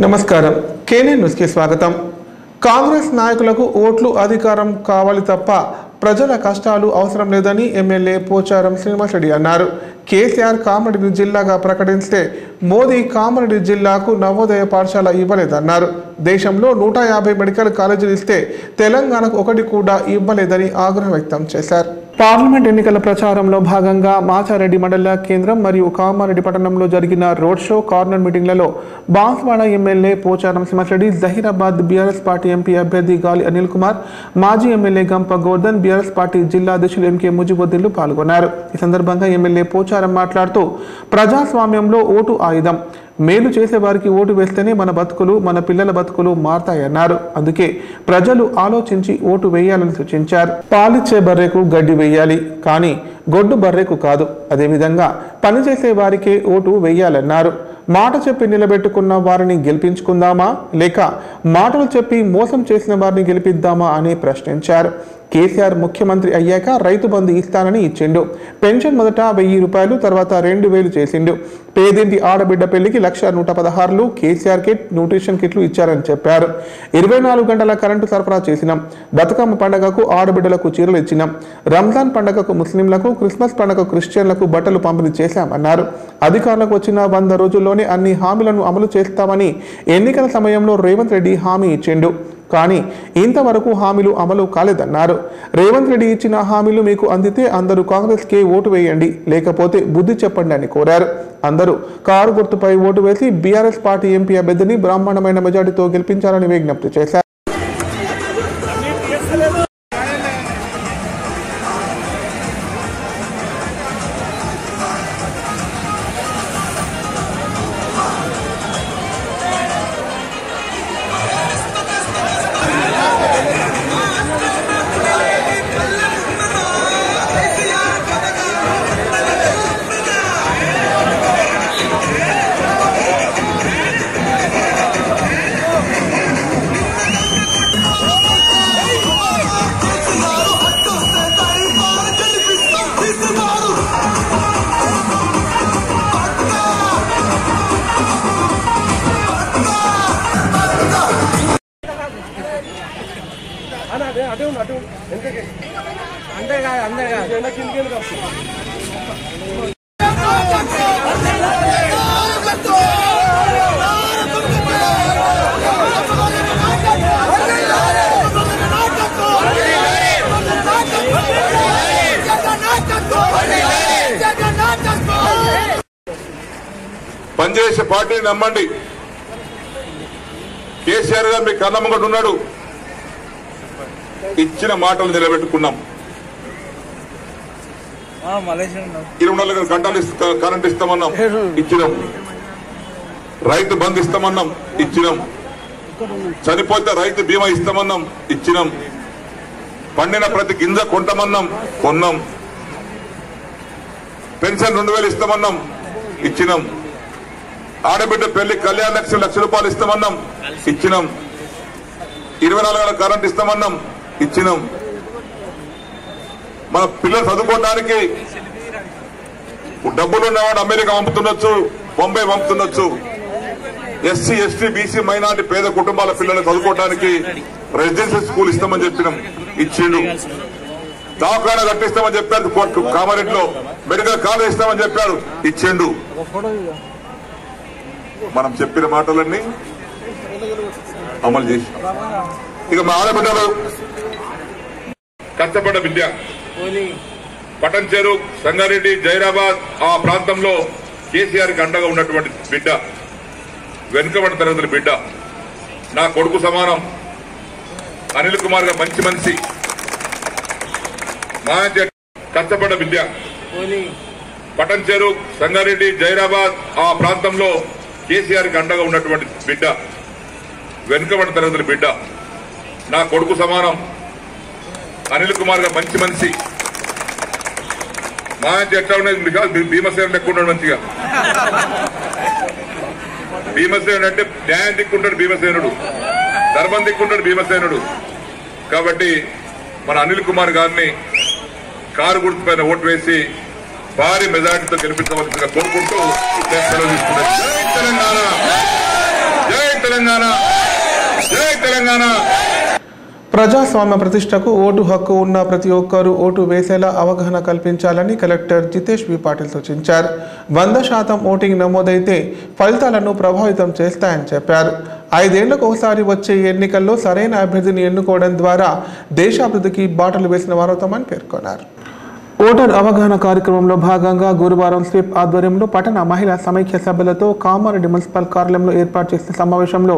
నమస్కారం కేనే న్యూస్ కి స్వాగతం। కాంగ్రెస్ నాయకులకు ఓట్లు అధికారం కావాలి తప్ప ప్రజల కష్టాలు అవసరం లేదని ఎమ్మెల్యే పోచారం శ్రీనివాస్ రెడ్డి అన్నారు। కేసీఆర్ కామారెడ్డి జిల్లాగా ప్రకటిస్తే మోదీ కామారెడ్డి జిల్లాకు నవోదయ పాఠశాల ఇవ్వలేదన్నారు। దేశంలో 150 మెడికల్ కాలేజీలు ఇస్తే తెలంగాణకు ఒకటి కూడా ఇవ్వలేదని ఆగ్రహం వ్యక్తం చేశారు। పార్లమెంట్ ఎన్నికల ప్రచారంలో భాగంగా మాచారెడ్డి మండల కేంద్రం మరియు కామారెడ్డి పట్టణంలో జరిగిన రోడ్ షో కార్నర్ మీటింగ్లలో Banswada MLA Pocharam Srinivas Reddy, Zaheerabad BRS party MP అభ్యర్థి గాలి అనిల్ కుమార్, మాజీ ఎమ్మెల్యే గంప గోర్ధన్, బీఆర్ఎస్ పార్టీ జిల్లా అధ్యక్షులు ఎంకే ముజిబుద్దీన్లు పాల్గొన్నారు। ఈ సందర్భంగా ఎమ్మెల్యే పోచారం మాట్లాడుతూ ప్రజాస్వామ్యంలో ఓటు ఆయుధం, మేలు చేసే వారికి ఓటు వేస్తేనే మన బతుకులు మన పిల్లల బతుకులు మారతాయన్నారు। అందుకే ప్రజలు ఆలోచించి ఓటు వేయాలని సూచించారు। పాలిచ్చే బర్రెకు గడ్డి వేయాలి కానీ గొడ్డు బర్రెకు కాదు, అదేవిధంగా పనిచేసే వారికే ఓటు వేయాలన్నారు। మాట చెప్పి నిలబెట్టుకున్న వారిని గెలిపించుకుందామా లేక మాటలు చెప్పి మోసం చేసిన వారిని గెలిపిద్దామా అని ప్రశ్నించారు। కేసీఆర్ ముఖ్యమంత్రి అయ్యాక రైతు బంధు ఇస్తానని ఇచ్చిండు, పెన్షన్ మొదట 1000 రూపాయలు తర్వాత 2000 చేసిండు, పేదింటి ఆడబిడ్డ పెళ్లికి 1,116 కేసీఆర్ కిట్ న్యూట్రిషన్ కిట్లు ఇచ్చారని చెప్పారు। 24 గంటల కరెంటు సరఫరా చేసినాం, బతుకమ్మ పండుగకు ఆడబిడ్డలకు చీరలు ఇచ్చినాం, రంజాన్ పండుగకు ముస్లింలకు, క్రిస్మస్ పండుగకు క్రిస్టియన్లకు బట్టలు పంపిణీ చేశామన్నారు। అధికారులకు వచ్చిన 100 రోజుల్లోనే అన్ని హామీలను అమలు చేస్తామని ఎన్నికల సమయంలో రేవంత్ రెడ్డి హామీ ఇచ్చిండు, కానీ ఇంతవరకు హామీలు అమలు కాలేదన్నారు। రేవంత్ రెడ్డి ఇచ్చిన హామీలు మీకు అందితే అందరూ కాంగ్రెస్కే ఓటు వేయండి, లేకపోతే బుద్ధి చెప్పండి అని కోరారు। అందరూ కారు గుర్తుపై ఓటు వేసి బీఆర్ఎస్ పార్టీ ఎంపీ అభ్యర్థిని బ్రాహ్మణమైన మెజార్టీతో గెలిపించాలని విజ్ఞప్తి చేశారు। పనిచేసే పార్టీని నమ్మండి। కేసీఆర్ గారు మీ కళ్ళ ముంగట ఉన్నాడు, ఇచ్చిన మాటలు నిలబెట్టుకున్నాం। 24 గంటలు కరెంట్ ఇస్తామన్నాం, ఇచ్చినాం। రైతు బంధు ఇస్తామన్నాం, ఇచ్చినాం। చనిపోతే రైతు బీమా ఇస్తామన్నాం, ఇచ్చినాం। పండిన ప్రతి గింజ కొంటామన్నాం, కొన్నాం। పెన్షన్ 2000 ఇస్తామన్నాం, ఇచ్చినాం। ఆడబిడ్డ పెళ్లి కళ్యాణ లక్ష్మి 1,00,000 రూపాయలు ఇస్తామన్నాం, ఇచ్చినాం। 24 గంటల కరెంట్ ఇస్తామన్నాం, ఇచ్చినాం। మన పిల్లలు చదువుకోవడానికి డబ్బులు ఉన్నవాడు అమెరికా పంపుతుండొచ్చు, బొంబాయి పంపుతుండొచ్చు। ఎస్సీ ఎస్టీ బీసీ మైనార్టీ పేద కుటుంబాల పిల్లలు చదువుకోవడానికి రెసిడెన్షియల్ స్కూల్ ఇస్తామని చెప్పినాం, ఇచ్చిండు। దవాఖానా కట్టిస్తామని చెప్పారు, కామారెడ్డిలో మెడికల్ కాలేజ్ ఇస్తామని చెప్పారు, ఇచ్చిండు। మనం చెప్పిన మాటలన్నీ అమలు చేసి ఇక మా ఆడబిడ్డలు కష్టపడ్డ విద్య పటంచేరు, సంగారెడ్డి, జైరాబాద్ ఆ ప్రాంతంలో కేసీఆర్ కి అండగా ఉన్నటువంటి బిడ్డ, వెనుకబడిన తరగతుల బిడ్డ, నా కొడుకు సమానం అనిల్ కుమార్ గారు మంచి మనిషి, మా కష్టపడ్డ విద్య పటంచేరు, సంగారెడ్డి, జైరాబాద్ ఆ ప్రాంతంలో కేసీఆర్ కి అండగా ఉన్నటువంటి బిడ్డ, వెనుకబడిన తరగతుల బిడ్డ, నా కొడుకు సమానం అనిల్ కుమార్ గారు మంచి మనిషి, మా ఎట్లా ఉన్నది భీమసేన లెక్క ఉన్నాడు మంచిగా। భీమసేనుడు అంటే న్యాయం దిక్కుంటాడు భీమసేనుడు, ధర్మం దిక్కుంటాడు భీమసేనుడు। కాబట్టి మన అనిల్ కుమార్ గారిని కారు గుర్తు పైన ఓటు వేసి భారీ మెజార్టీతో గెలిపించవలసిందిగా కోరుకుంటూ సెలవు తీసుకున్నారు। జై తెలంగాణ, జై తెలంగాణ। తెలంగాణ, జై తెలంగాణ. ప్రజాస్వామ్య ప్రతిష్టకు ఓటు హక్కు ఉన్న ప్రతి ఒక్కరూ ఓటు వేసేలా అవగాహన కల్పించాలని కలెక్టర్ జితేష్ వి పాటిల్ సూచించారు. 100% ఓటింగ్ నమోదైతే ఫలితాలను ప్రభావితం చేస్తాయని చెప్పారు. 5 ఏళ్లకు ఒకసారి వచ్చే ఎన్నికల్లో సరైన అభ్యర్థిని ఎన్నుకోవడం ద్వారా దేశాభివృద్ధికి బాటలు వేసిన వారవుతామని పేర్కొన్నారు. ఓటర్ అవగాహన కార్యక్రమంలో భాగంగా గురువారం స్వీప్ ఆధ్వర్యంలో పట్టణ మహిళా సమైక్య సభ్యులతో కామారెడ్డి మున్సిపల్ కార్యాలయంలో ఏర్పాటు చేసిన సమావేశంలో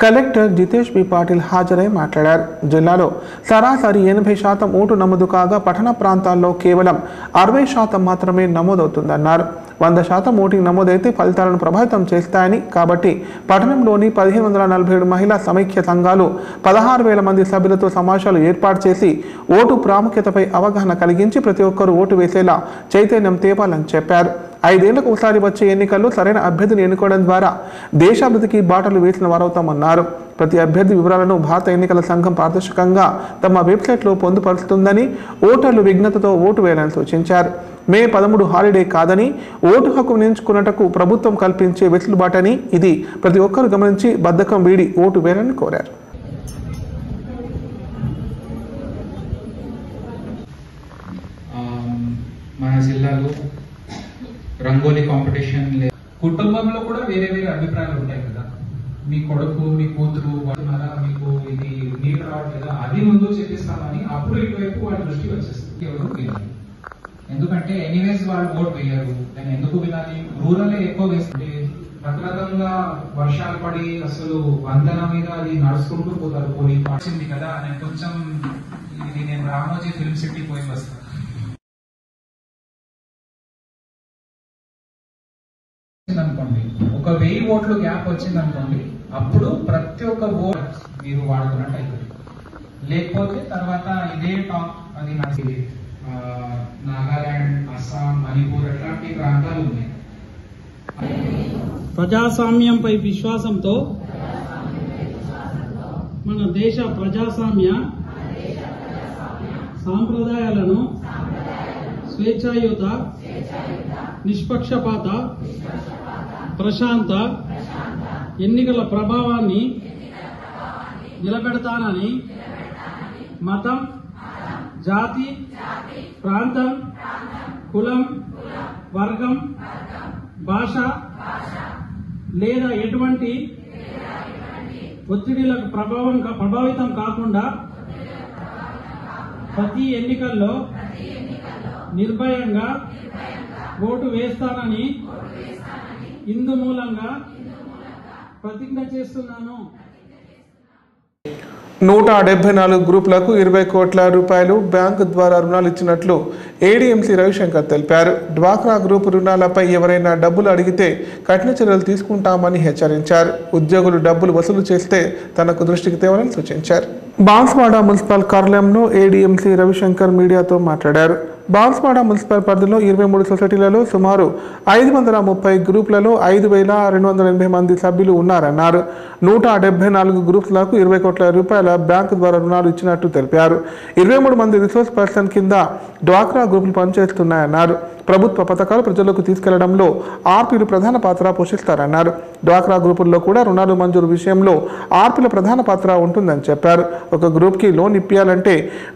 కలెక్టర్ జితేష్ బి పాటిల్ హాజరై మాట్లాడారు. జిల్లాలో సరాసరి 80% ఓటు నమోదు కాగా పట్టణ ప్రాంతాల్లో కేవలం 60% మాత్రమే నమోదవుతుందన్నారు. 100% ఓటింగ్ నమోదైతే ఫలితాలను ప్రభావితం చేస్తాయని, కాబట్టి పట్టణంలోని 1547 మహిళా సమైక్య సంఘాలు 16,000 మంది సభ్యులతో సమావేశాలు ఏర్పాటు చేసి ఓటు ప్రాముఖ్యతపై అవగాహన కలిగించి ప్రతి ఒక్కరూ ఓటు వేసేలా చైతన్యం తేపాలని చెప్పారు. 5 ఏళ్లకు ఒకసారి వచ్చే ఎన్నికల్లో సరైన అభ్యర్థిని ఎన్నుకోవడం ద్వారా దేశాభివృద్ధికి బాటలు వేసిన వారవుతామన్నారు. ప్రతి అభ్యర్థి వివరాలను భారత ఎన్నికల సంఘం పారదర్శకంగా తమ వెబ్సైట్లో పొందుపరుస్తుందని, ఓటర్లు విఘ్నతతో ఓటు వేయాలని సూచించారు. మే 13 హాలిడే కాదని, ఓటు హక్కు వినియోగించుకున్నటకు ప్రభుత్వం కల్పించే వెసులుబాటని, ఇది ప్రతి ఒక్కరూ గమనించి బద్ధకం వీడి ఓటు వేయాలని కోరారు. మన జిల్లాలో రంగోలీ కాంపిటీషన్, కుటుంబంలో కూడా వేరే వేరే అభిప్రాయాలు ఉంటాయి కదా. మీ కొడుకు, మీ కూతురు మీకు ఇది నీరు రావట్లేదా, అది ముందు చెప్పిస్తామని అప్పుడు ఇటువైపు వాళ్ళ దృష్టి వచ్చేస్తుంది. ఎవరు వినాలి, ఎందుకంటే ఎనీవేస్ వాళ్ళు ఓట్ వేయరు. నేను ఎందుకు వినాలి? రూరల్ ఎక్కువ వేస్తుంది. రకరకాలుగా వర్షాలు పడి అసలు వంతెన మీద అది నడుచుకుంటూ పోతారు. పోయి వచ్చింది కదా, నేను కొంచెం నేను రామోజీ ఫిల్మ్ సిటీ పోయి వస్తాను. అనుకోండి, ఒక 1000 ఓట్లు గ్యాప్ వచ్చింది అనుకోండి, అప్పుడు ప్రతి ఒక్క ఓట్ మీరు వాడుకున్నట్టు అవుతుంది. లేకపోతే తర్వాత ఇదే టాక్ అది నడిచింది. నాగాలాండ్, అస్సాం, మణిపూర్ అట్లాంటి ప్రాంతాలు ఉన్నాయి. ప్రజాస్వామ్యంపై విశ్వాసంతో మన దేశ ప్రజాస్వామ్య సాంప్రదాయాలను స్వేచ్ఛాయుత, నిష్పక్షపాత, ప్రశాంత ఎన్నికల ప్రభావాన్ని నిలబెడతానని మతం, జాతి, ప్రాంతం, కులం, వర్గం, భాష లేదా ఎటువంటి ఒత్తిడిలకు ప్రభావితం కాకుండా ప్రతి ఎన్నికల్లో నిర్భయంగా ఓటు వేస్తానని ఇందు మూలంగా ప్రతిజ్ఞ చేస్తున్నాను. 174 గ్రూపులకు 20 కోట్ల రూపాయలు బ్యాంకు ద్వారా రుణాలు ఇచ్చినట్లు ఏడీఎంసీ రవిశంకర్ తెలిపారు. డ్వాక్రా గ్రూపు రుణాలపై ఎవరైనా డబ్బులు అడిగితే కఠిన చర్యలు తీసుకుంటామని హెచ్చరించారు. ఉద్యోగులు డబ్బులు వసూలు చేస్తే తనకు దృష్టికి తేవాలని సూచించారు. బాన్స్వాడ మున్సిపల్ కార్యాలయంలో ఏడీఎంసీ రవిశంకర్ మీడియాతో మాట్లాడారు. బాన్స్వాడ మున్సిపల్ పరిధిలో 23 సొసైటీలలో సుమారు 530 గ్రూపులలో 5,280 మంది సభ్యులు ఉన్నారన్నారు. 174 గ్రూప్లకు 20 కోట్ల రూపాయల బ్యాంకు ద్వారా రుణాలు ఇచ్చినట్టు తెలిపారు. 23 మంది రిసోర్స్ పర్సన్ కింద డ్వాక్రా గ్రూపులు పనిచేస్తున్నాయన్నారు. ప్రభుత్వ పథకాలు ప్రజలకు తీసుకెళ్లడంలో ఆర్పీలు ప్రధాన పాత్ర పోషిస్తారన్నారు. డ్వాక్రా గ్రూపుల్లో కూడా రుణాలు మంజూరు విషయంలో ఆర్పీల ప్రధాన పాత్ర ఉంటుందని చెప్పారు. ఒక గ్రూప్కి లోన్ ఇప్పించాలంటే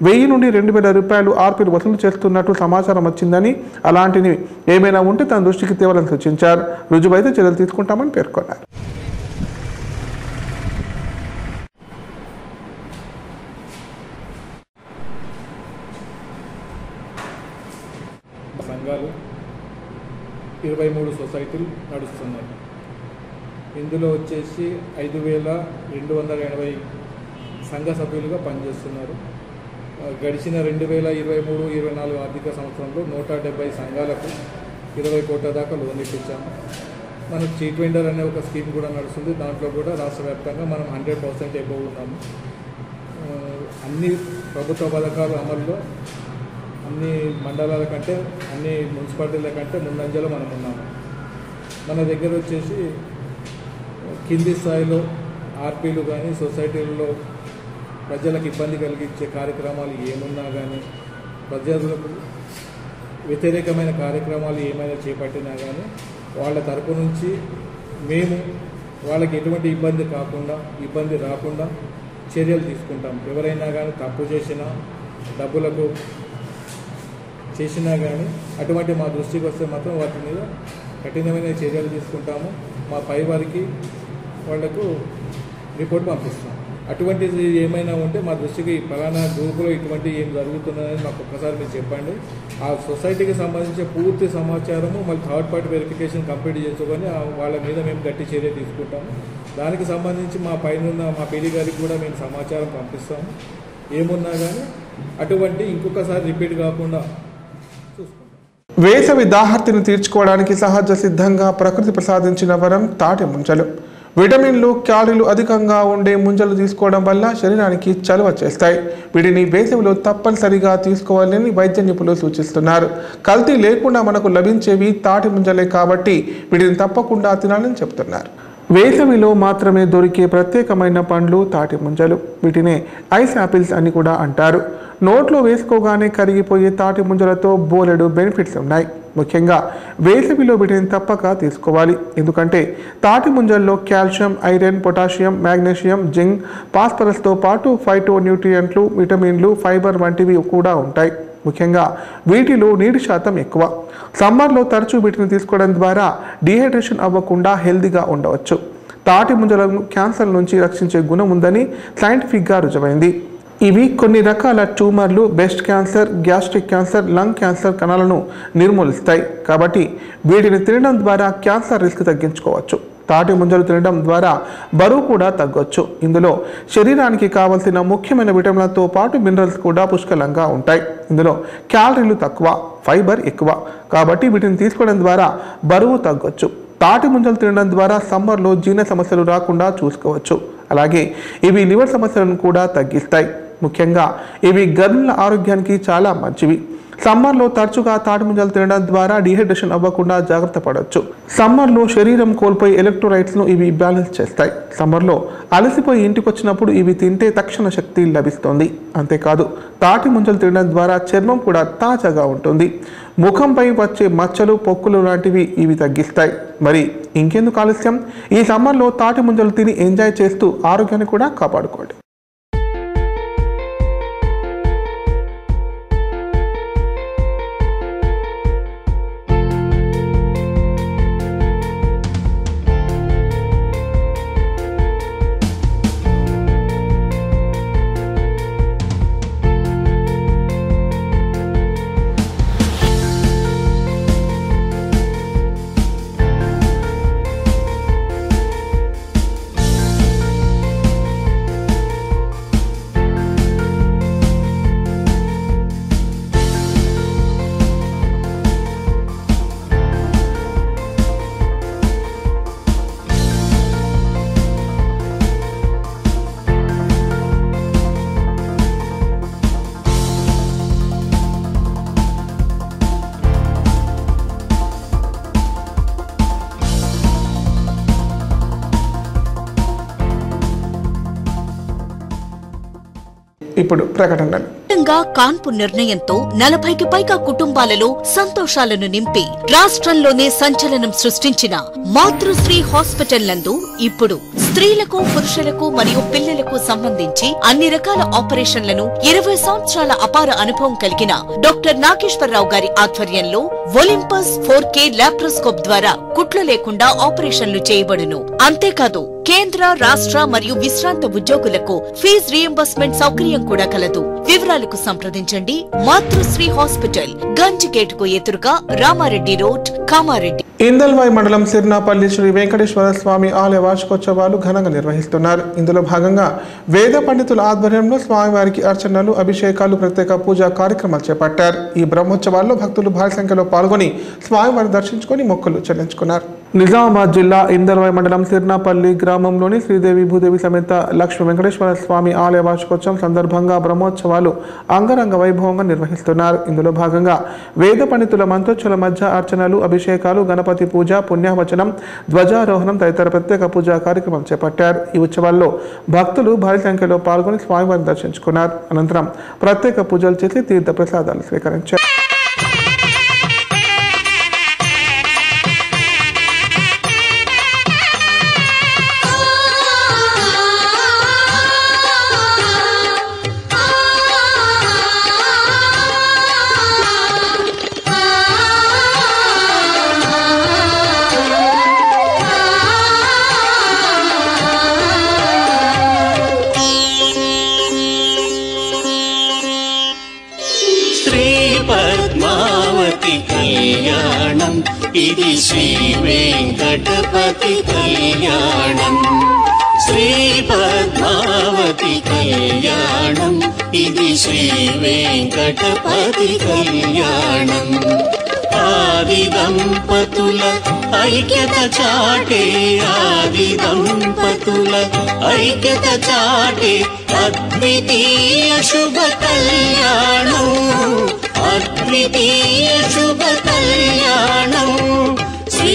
1000 నుండి 2,000 రూపాయలు ఆర్పీలు వసూలు చేస్తున్నట్టు సమాచారం వచ్చిందని, అలాంటివి ఏమైనా ఉంటే తన దృష్టికి తేవాలని సూచించారు. రుజువైతే చర్యలు తీసుకుంటామని పేర్కొన్నారు. సంఘాలు 23 సొసైటీలు నడుస్తున్నాయి. ఇందులో వచ్చేసి 5,280 సంఘ సభ్యులుగా పనిచేస్తున్నారు. గడిచిన 2023-24 ఆర్థిక సంవత్సరంలో 170 సంఘాలకు 20 కోట్ల దాకా లోన్ ఇప్పించాము. మనకు చీట్ వెండర్ అనే ఒక స్కీమ్ కూడా నడుస్తుంది. దాంట్లో కూడా రాష్ట్ర వ్యాప్తంగా మనం 100% ఎబోవ్ ఉన్నాము. అన్ని ప్రభుత్వ పథకాలు అమల్లో అన్ని మండలాల కంటే, అన్ని మున్సిపాలిటీల కంటే ముందంజలో మనం ఉన్నాము. మన దగ్గర వచ్చేసి కింది స్థాయిలో ఆర్పీలు కానీ, సొసైటీలలో ప్రజలకు ఇబ్బంది కలిగించే కార్యక్రమాలు ఏమున్నా కానీ, ప్రజలకు వ్యతిరేకమైన కార్యక్రమాలు ఏమైనా చేపట్టినా కానీ వాళ్ళ తరపు నుంచి మేము వాళ్ళకి ఎటువంటి ఇబ్బంది రాకుండా చర్యలు తీసుకుంటాం. ఎవరైనా కానీ తప్పు చేసినా డబ్బులకు చేసినా కానీ అటువంటి మా దృష్టికి వస్తే మాత్రం వాటి మీద కఠినమైన చర్యలు తీసుకుంటాము. మా పై వారికి వాళ్లకు రిపోర్ట్ పంపిస్తాం. అటువంటిది ఏమైనా ఉంటే మా దృష్టికి ఫలానా గ్రూపులో ఇటువంటి ఏం జరుగుతున్నదని మాకు ఒక్కసారి మీరు చెప్పండి. ఆ సొసైటీకి సంబంధించిన పూర్తి సమాచారము మళ్ళీ థర్డ్ పార్టీ వెరిఫికేషన్ కంప్లీట్ చేసుకొని వాళ్ళ మీద మేము గట్టి చర్య తీసుకుంటాము. దానికి సంబంధించి మా పైన మా పీడీ గారికి కూడా మేము సమాచారం పంపిస్తాము. ఏమున్నా కానీ అటువంటి ఇంకొకసారి రిపీట్ కాకుండా చూసుకుంటాం. వేసవి దాహర్తిని తీర్చుకోవడానికి సహజ సిద్ధంగా ప్రకృతి ప్రసాదించిన వరం తాటి ముంజలు. విటమిన్లు, క్యాలరీలు అధికంగా ఉండే ముంజలు తీసుకోవడం వల్ల శరీరానికి చలువ చేస్తాయి. వీటిని వేసవిలో తప్పనిసరిగా తీసుకోవాలని వైద్య నిపుణులు సూచిస్తున్నారు. కల్తీ లేకుండా మనకు లభించేవి తాటి ముంజలే కాబట్టి వీటిని తప్పకుండా తినాలని చెబుతున్నారు. వేసవిలో మాత్రమే దొరికే ప్రత్యేకమైన పండ్లు తాటి ముంజలు. వీటినే ఐస్ యాపిల్స్ అని కూడా అంటారు. నోట్లో వేసుకోగానే కరిగిపోయే తాటి ముంజలతో బోలెడు బెనిఫిట్స్ ఉన్నాయి. ముఖ్యంగా వేసవిలో వీటిని తప్పక తీసుకోవాలి. ఎందుకంటే తాటి ముంజల్లో calcium, iron, potassium, magnesium, zinc, ఫాస్ఫరస్తో పాటు ఫైటో న్యూట్రియంట్లు, విటమిన్లు, ఫైబర్ వంటివి కూడా ఉంటాయి. ముఖ్యంగా వీటిలో నీటి శాతం ఎక్కువ. సమ్మర్లో తరచూ వీటిని తీసుకోవడం ద్వారా డీహైడ్రేషన్ అవ్వకుండా హెల్తీగా ఉండవచ్చు. తాటి ముంజలను క్యాన్సర్ నుంచి రక్షించే గుణం ఉందని సైంటిఫిక్గా రుజువైంది. ఇవి కొన్ని రకాల ట్యూమర్లు, breast cancer, gastric cancer, lung cancer కణాలను నిర్మూలిస్తాయి. కాబట్టి వీటిని తినడం ద్వారా క్యాన్సర్ రిస్క్ తగ్గించుకోవచ్చు. తాటి ముంజలు తినడం ద్వారా బరువు కూడా తగ్గొచ్చు. ఇందులో శరీరానికి కావలసిన ముఖ్యమైన విటమిన్లతో పాటు మినరల్స్ కూడా పుష్కలంగా ఉంటాయి. ఇందులో క్యాలరీలు తక్కువ, ఫైబర్ ఎక్కువ. కాబట్టి వీటిని తీసుకోవడం ద్వారా బరువు తగ్గొచ్చు. తాటి ముంజలు తినడం ద్వారా సమ్మర్లో జీర్ణ సమస్యలు రాకుండా చూసుకోవచ్చు. అలాగే ఇవి లివర్ సమస్యలను కూడా తగ్గిస్తాయి. ముఖ్యంగా ఇవి గర్భిణుల ఆరోగ్యానికి చాలా మంచివి. సమ్మర్లో తరచుగా తాటి ముంజలు తినడం ద్వారా డీహైడ్రేషన్ అవ్వకుండా జాగ్రత్త పడవచ్చు. సమ్మర్లో శరీరం కోల్పోయి ఎలక్ట్రోలైట్స్ను ఇవి బ్యాలెన్స్ చేస్తాయి. సమ్మర్లో అలసిపోయి ఇంటికి వచ్చినప్పుడు ఇవి తింటే తక్షణ శక్తి లభిస్తుంది. అంతేకాదు తాటి ముంజలు తినడం ద్వారా చర్మం కూడా తాజాగా ఉంటుంది. ముఖంపై వచ్చే మచ్చలు, పొక్కులు లాంటివి ఇవి తగ్గిస్తాయి. మరి ఇంకెందుకు ఆలస్యం? ఈ సమ్మర్లో తాటి ముంజలు తిని ఎంజాయ్ చేస్తూ ఆరోగ్యాన్ని కూడా కాపాడుకోండి. ఇప్పుడు ప్రకటనలు. కాన్పు నిర్ణయంతో 40కి పైగా కుటుంబాలలో సంతోషాలను నింపి రాష్ట్రంలోనే సంచలనం సృష్టించిన మాతృశ్రీ హాస్పిటల్ నందు ఇప్పుడు స్త్రీలకు, పురుషులకు మరియు పిల్లలకు సంబంధించి అన్ని రకాల ఆపరేషన్లను 20 సంవత్సరాల అపార అనుభవం కలిగిన డాక్టర్ నాగేశ్వరరావు గారి ఆధ్వర్యంలో ఒలింపస్ 4K లాప్రోస్కోప్ ద్వారా కుట్లు లేకుండా ఆపరేషన్లు చేయబడును. అంతేకాదు కేంద్ర, రాష్ట్ర మరియు విశ్రాంత ఉద్యోగులకు ఫీజు రీయింబర్స్మెంట్ సౌకర్యం కూడా కలదు. వివరాలకు సంప్రదించండి. మాతృశ్రీ హాస్పిటల్, గంజ్ గేట్ కు ఎదురుగా, రామారెడ్డి రోడ్, కామారెడ్డి. ఇందల్వాయి మండలం సిర్నాపల్లి శ్రీ వెంకటేశ్వర స్వామి ఆలయ వార్షికోత్సవాలు ఘనంగా నిర్వహిస్తున్నారు. ఇందులో భాగంగా వేద పండితుల ఆధ్వర్యంలో స్వామివారికి అర్చనలు, అభిషేకాలు, ప్రత్యేక పూజా కార్యక్రమాలు చేపట్టారు. ఈ బ్రహ్మోత్సవాల్లో భక్తులు భారీ సంఖ్యలో పాల్గొని స్వామివారిని దర్శించుకొని మొక్కులు చెల్లించుకున్నారు. నిజామాబాద్ జిల్లా ఇందల్వాయి మండలం సిర్నాపల్లి గ్రామంలోని శ్రీదేవి భూదేవి సమేత లక్ష్మీ వెంకటేశ్వర స్వామి ఆలయ వార్షికోత్సవం సందర్భంగా బ్రహ్మోత్సవాలు అంగరంగ వైభవంగా నిర్వహిస్తున్నారు. ఇందులో భాగంగా వేద పండితుల మంత్రోచ్చల మధ్య అర్చనలు, అభిషేకాలు, గణపతి పూజ, పుణ్యవచనం, ధ్వజారోహణం తదితర ప్రత్యేక పూజా కార్యక్రమాలు చేపట్టారు. ఈ ఉత్సవాల్లో భక్తులు భారీ సంఖ్యలో పాల్గొని స్వామివారిని దర్శించుకున్నారు. అనంతరం ప్రత్యేక పూజలు చేసి తీర్థ ప్రసాదాలు స్వీకరించారు. ఇది శ్రీ వెంకటపతి కళ్యాణం, శ్రీ పద్మావతి కళ్యాణం, ఇది శ్రీ వెంకటపతి కళ్యాణం. ఆది దంపతుల ఐక్యత చాటే, ఆది దంపతుల ఐక్యత చాటే అద్వితీయ శుభ కళ్యాణం, అద్వితీయ శుభ కళ్యాణం. శ్రీ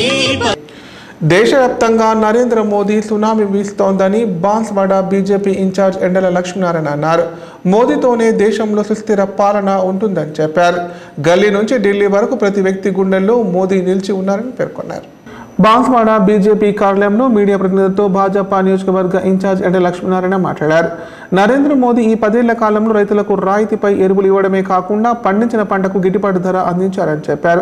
దేశవ్యాప్తంగా నరేంద్ర మోదీ సునామీ వీస్తోందని బాన్స్వాడ బీజేపీ ఇన్ఛార్జ్ ఎండల లక్ష్మీనారాయణ అన్నారు. మోదీతోనే దేశంలో సుస్థిర పాలన ఉంటుందని చెప్పారు. గల్లీ నుంచి ఢిల్లీ వరకు ప్రతి వ్యక్తి గుండెల్లో మోదీ నిలిచి ఉన్నారని పేర్కొన్నారు. బాన్స్వాడ బీజేపీ కార్యాలయంలో మీడియా ప్రతినిధులతో భాజపా నియోజకవర్గ ఇన్ఛార్జ్ ఎండ లక్ష్మీనారాయణ మాట్లాడారు. నరేంద్ర మోదీ ఈ 10 ఏళ్ల కాలంలో రైతులకు రాయితీపై ఎరువులు ఇవ్వడమే కాకుండా పండించిన పంటకు గిట్టుబాటు ధర అందించారని చెప్పారు.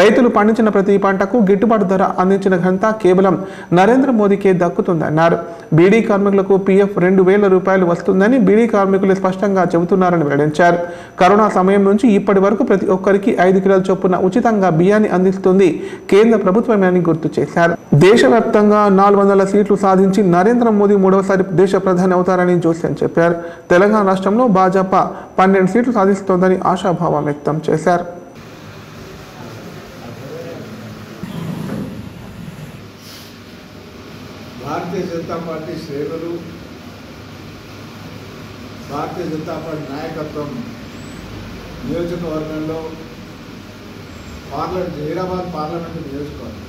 రైతులు పండించిన ప్రతి పంటకు గిట్టుబాటు ధర అందించిన ఘనత కేవలం నరేంద్ర మోదీకే దక్కుతుందన్నారు. బీడీ కార్మికులకు పీఎఫ్ 2000 రూపాయలు వస్తుందని బీడీ కార్మికులు స్పష్టంగా చెబుతున్నారని వెల్లడించారు. కరోనా సమయం నుంచి ఇప్పటి వరకు ప్రతి ఒక్కరికి 5 కిలోల చొప్పున ఉచితంగా బియ్యాన్ని అందిస్తుంది కేంద్ర ప్రభుత్వమని గుర్తు చేశారు. దేశవ్యాప్తంగా 400 సీట్లు సాధించి నరేంద్ర మోదీ 3వసారి దేశ ప్రధాని అవుతారని జోస్యం చెప్పారు. తెలంగాణ రాష్ట్రంలో భాజపా 12 సీట్లు సాధిస్తోందని ఆశాభావం వ్యక్తం చేశారు. భారతీయ జనతా పార్టీ శ్రేణులు, భారతీయ జనతా పార్టీ నాయకత్వం నియోజకవర్గంలో హైదరాబాద్ పార్లమెంటు నియోజకవర్గం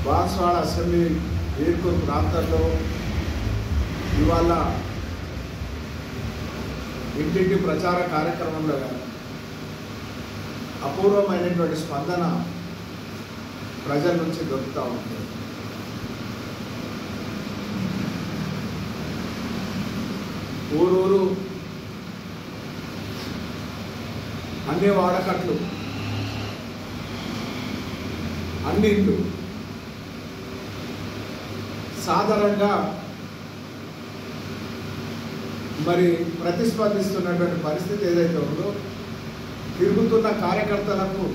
బాన్స్వాడ అసెంబ్లీ ఏర్పూర్ ప్రాంతంలో ఇవాళ ఇంటింటి ప్రచార కార్యక్రమంలో అపూర్వమైనటువంటి స్పందన ప్రజల నుంచి దొరుకుతూ ఉంటుంది. ఊరూరు అన్ని వాడకట్లు, అన్ని ఇండ్లు సాధారణంగా మరి ప్రతిస్పందిస్తున్నటువంటి పరిస్థితి ఏదైతే ఉందో, తిరుగుతున్న కార్యకర్తలకు,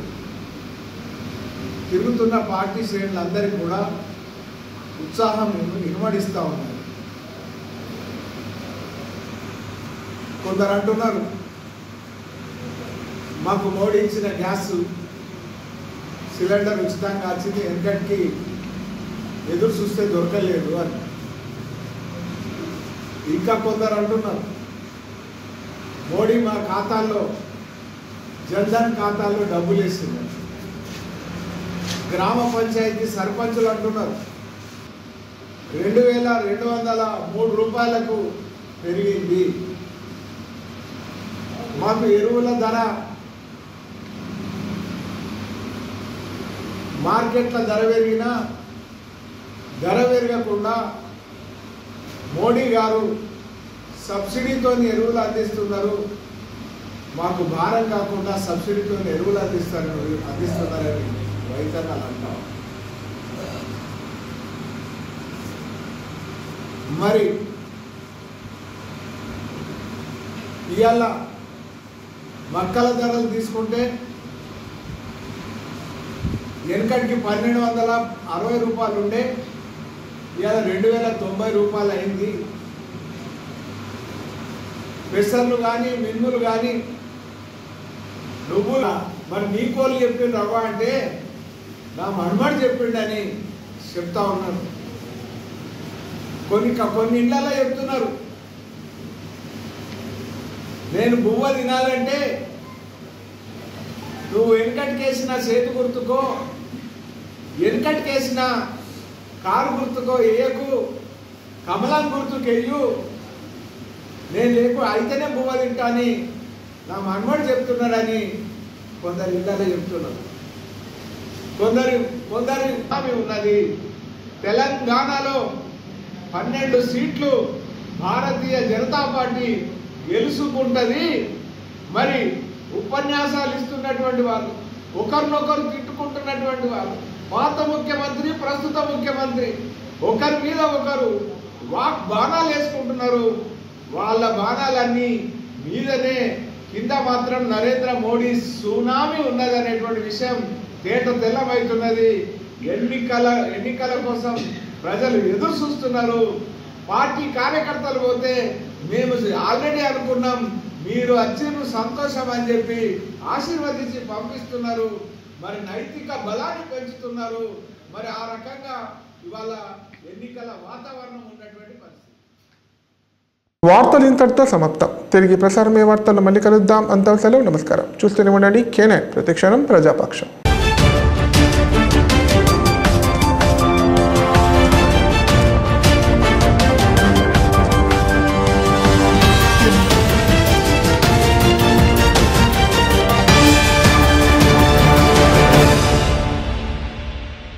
తిరుగుతున్న పార్టీ శ్రేణులందరికీ కూడా ఉత్సాహం ఇనుమడిస్తూ ఉన్నారు. కొందరు అంటున్నారు మాకు మోడీ ఇచ్చిన గ్యాస్ సిలిండర్ ఉచితంగా వచ్చింది, వెనకటికి ఎదురు చూస్తే దొరకలేదు అని. ఇంకా కొందరు అంటున్నారు మోడీ మా ఖాతాల్లో, జన్ధన్ ఖాతాల్లో డబ్బులు వేసింది. గ్రామ పంచాయతీ సర్పంచులు అంటున్నారు 2203 రూపాయలకు పెరిగింది. మాకు ఎరువుల ధర మార్కెట్ల ధర పెరిగినా ధర పెరగకుండా మోడీ గారు సబ్సిడీతో ఎరువులు అందిస్తున్నారు, మాకు భారం కాకుండా సబ్సిడీతో ఎరువులు అందిస్తున్నారని రైతన్నలు అంటాం. మరి ఇవాళ మక్కల ధరలు తీసుకుంటే వెనకటికి 1260 రూపాయలు ఉండే, ఇవాళ 2090 రూపాయలు అయింది. పెసర్లు కానీ మిన్నులు కానీ నువ్వుల మరి నీకోళ్ళు చెప్పిండు రవ్వ అంటే నా మనమడు చెప్పిండని చెప్తా ఉన్నారు. కొన్ని ఇళ్లలో చెప్తున్నారు నేను బువ్వ తినాలంటే నువ్వు వెనకటికేసిన చేతి గుర్తుకో, వెనకటికేసిన కారు గుర్తుకో వేయకు, కమలం గుర్తుకు వెయ్యు, నేను లేకు అయితేనే బువ్వ తింటాని నా మనమడు చెప్తున్నాడని కొందరు ఇళ్ళలో చెప్తున్నారు. కొందరు ఉన్నది. తెలంగాణలో 12 సీట్లు భారతీయ జనతా పార్టీ గెలుచుకుంటుంది. మరి ఉపన్యాసాలు ఇస్తున్నటువంటి వాళ్ళు, ఒకరినొకరు తిట్టుకుంటున్నటువంటి వాళ్ళు, పాత ముఖ్యమంత్రి ప్రస్తుత ముఖ్యమంత్రి ఒకరి మీద ఒకరు వాక్ బాణాలు వేసుకుంటున్నారు. వాళ్ళ బాణాలన్నీ మీదనే, కింద మాత్రం నరేంద్ర మోడీ సునామీ ఉన్నదనేటువంటి విషయం తేట తెల్లమవుతున్నది. ఎన్నికల కోసం ప్రజలు ఎదురు చూస్తున్నారు. పార్టీ కార్యకర్తలు పోతే మేము ఆల్రెడీ అనుకున్నాం, మీరు వచ్చిన సంతోషం అని చెప్పి ఆశీర్వదించి పంపిస్తున్నారు. మరి నైతిక బలాన్ని పెంచుతున్నారు. మరి ఆ రకంగా ఇవాళ ఎన్నికల వాతావరణం ఉన్నటువంటి పరిస్థితి. వార్తలు ఇంతటితో సమాప్తం. తిరిగి ప్రసారమే వార్తల్లో మళ్ళీ కలుద్దాం. అంతా సెలవు. నమస్కారం. చూస్తూనే ఉండండి K9 ప్రతిక్షణం ప్రజాపక్షం.